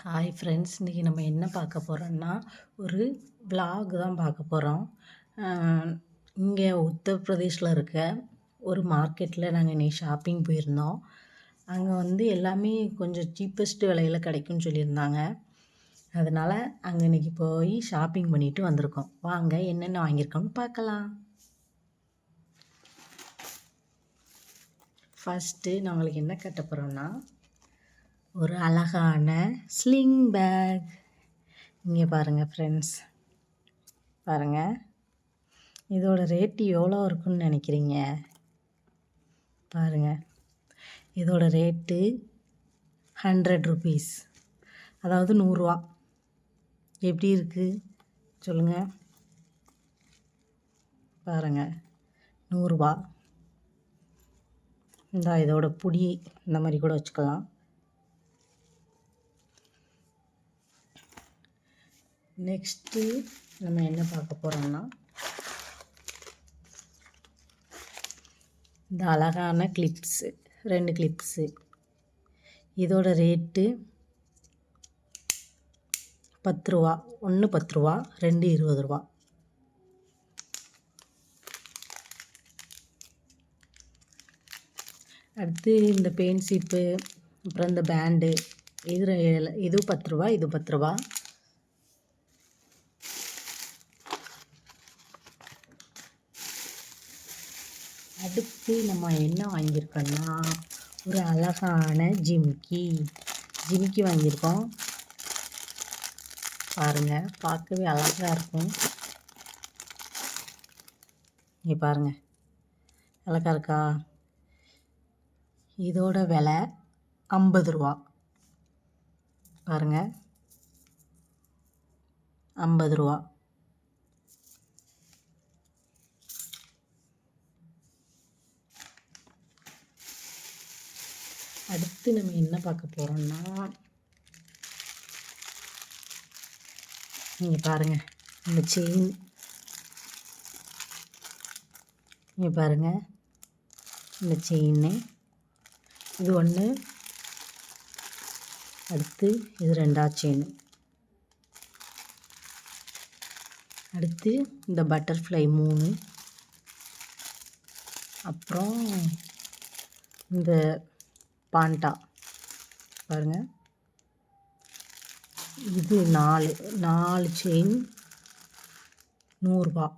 Hi friends, இன்றைக்கி நம்ம என்ன பார்க்க போகிறோம்னா ஒரு விலாக் தான் பார்க்க போகிறோம். இங்கே உத்தரப்பிரதேஷில் இருக்க ஒரு மார்க்கெட்டில் நாங்கள் இன்றைக்கி ஷாப்பிங் போயிருந்தோம். அங்கே வந்து எல்லாமே கொஞ்சம் சீப்பஸ்ட்டு விலையில் கிடைக்கும்னு சொல்லியிருந்தாங்க. அதனால் அங்கே இன்றைக்கி போய் ஷாப்பிங் பண்ணிவிட்டு வந்திருக்கோம். வாங்க என்னென்ன வாங்கியிருக்கோம்னு பார்க்கலாம். ஃபஸ்ட்டு நம்மளுக்கு என்ன கட்ட போகிறோம்னா ஒரு அழகான ஸ்லிங் பேக். இங்கே பாருங்கள் ஃப்ரெண்ட்ஸ், பாருங்கள் இதோட ரேட்டு எவ்வளோ இருக்குன்னு நினைக்கிறீங்க? பாருங்கள், இதோட ரேட்டு 100 ருபீஸ், அதாவது 100 ரூபா. எப்படி இருக்குது சொல்லுங்கள்? பாருங்கள், 100 ரூபா. இதோட புடி இந்த மாதிரி கூட வச்சுக்கலாம். நெக்ஸ்ட்டு நம்ம என்ன பார்க்க போகிறோம்னா இந்த அழகான கிளிப்ஸு, 2 கிளிப்ஸு. இதோட ரேட்டு 10 ரூபா. ஒன்று 10 ரூபா, 2 20 ரூபா. அடுத்து இந்த பெயின் சீப்பு, அப்புறம் இந்த பேண்டு, இது 10 ரூபா, இது 10 ரூபா. அடுத்து நம்ம என்ன வாங்கியிருக்கோன்னா ஒரு அழகான ஜிமிக்கி வாங்கியிருக்கோம். பாருங்கள், பார்க்கவே அழகாக இருக்கும். இங்கே பாருங்கள், அழகாக இருக்கா? இதோட விலை 50 ரூபா. பாருங்கள், 50 ரூபா. அடுத்து நம்ம என்ன பார்க்க போகிறோம்னா நீங்கள் பாருங்கள், இந்த செயின். நீங்கள் பாருங்கள், இந்த செயின் இது ஒன்று. அடுத்து இது 2ஆவது செயின். அடுத்து இந்த பட்டர்ஃப்ளை 3. அப்புறம் இந்த பாண்டா பாருங்கள், இது 4 செயின் 100 ரூபா.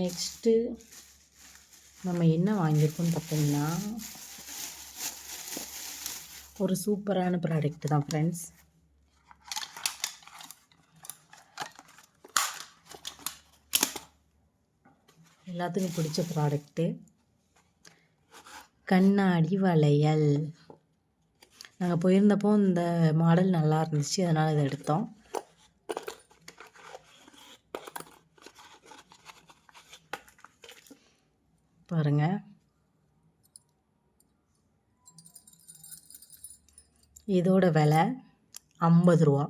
நெக்ஸ்ட்டு நம்ம என்ன வாங்கியிருக்கோம்னு பார்த்தீங்கன்னா ஒரு சூப்பரான ப்ராடக்ட் தான் ஃப்ரெண்ட்ஸ். எல்லாத்துக்கும் பிடிச்ச ப்ராடக்ட்டு, கண்ணாடி வளையல். நாங்கள் போயிருந்தப்போ இந்த மாடல் நல்லா இருந்துச்சு, அதனால் இதை எடுத்தோம். பாருங்கள், இதோட விலை 50 ரூபா.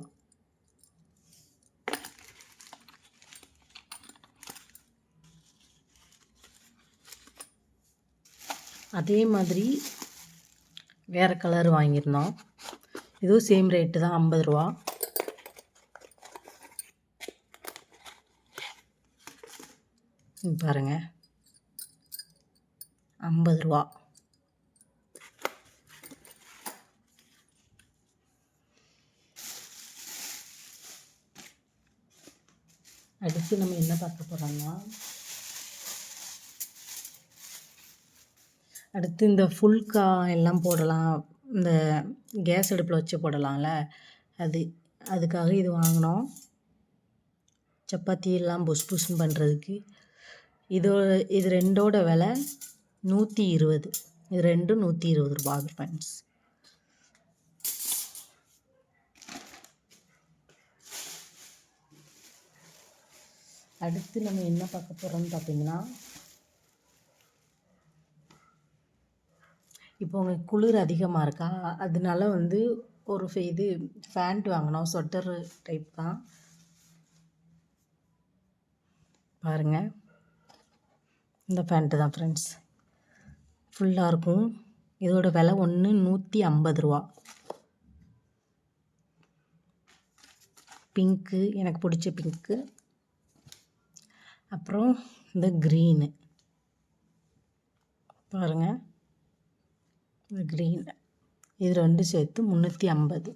அதே மாதிரி வேறு கலர் வாங்கியிருந்தோம். இதுவும் சேம் ரேட்டு தான், 50 ரூபா. பாருங்கள், 50 ரூபா. அடுத்து நம்ம என்ன பார்க்க போகிறோம்னா அடுத்து இந்த ஃபுல்கா எல்லாம் போடலாம், இந்த கேஸ் அடுப்பில் வச்சு போடலாம்ல, அதுக்காக இது வாங்கினோம். சப்பாத்தி எல்லாம் புஷ்னு பண்ணுறதுக்கு. இது 2ஓட விலை 120. இது 2 120 ரூபா ஃப்ரெண்ட்ஸ். அடுத்து நம்ம என்ன பார்க்க போகிறோம்னு பார்த்தீங்கன்னா, இப்போ உங்களுக்கு குளிர் அதிகமாக இருக்கா, அதனால வந்து ஒரு இது ஃபேண்ட் வாங்கினோம். ஸ்வெட்டர் டைப் தான். பாருங்கள், இந்த ஃபேண்ட்டு தான் ஃப்ரெண்ட்ஸ். ஃபுல்லாக இருக்கும். இதோட விலை ஒன்று 150 ரூபா. பிங்க்கு, எனக்கு பிடிச்ச பிங்க்கு. அப்புறம் இந்த க்ரீனு பாருங்கள், இந்த க்ரீன், இது 2 சேர்த்து 350.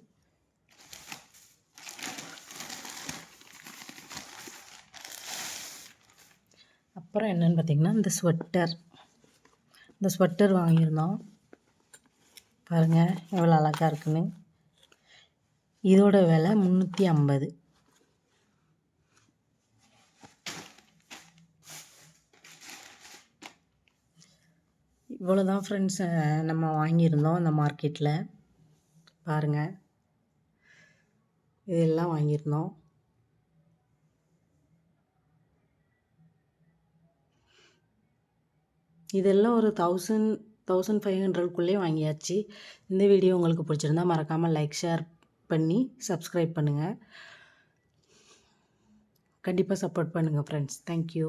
அப்புறம் என்னென்னு பார்த்திங்கன்னா இந்த ஸ்வெட்டர் வாங்கியிருந்தோம். பாருங்கள் எவ்வளோ அழகாக இருக்குன்னு. இதோட விலை 350. இவ்வளோ தான் ஃப்ரெண்ட்ஸ் நம்ம வாங்கியிருந்தோம் அந்த மார்க்கெட்டில். பாருங்கள், இதெல்லாம் வாங்கியிருந்தோம். இதெல்லாம் ஒரு 1500க்குள்ளே வாங்கியாச்சு. இந்த வீடியோ உங்களுக்கு பிடிச்சிருந்தா மறக்காமல் லைக், ஷேர் பண்ணி சப்ஸ்கிரைப் பண்ணுங்கள். கண்டிப்பாக சப்போர்ட் பண்ணுங்கள் ஃப்ரெண்ட்ஸ். தேங்க்யூ.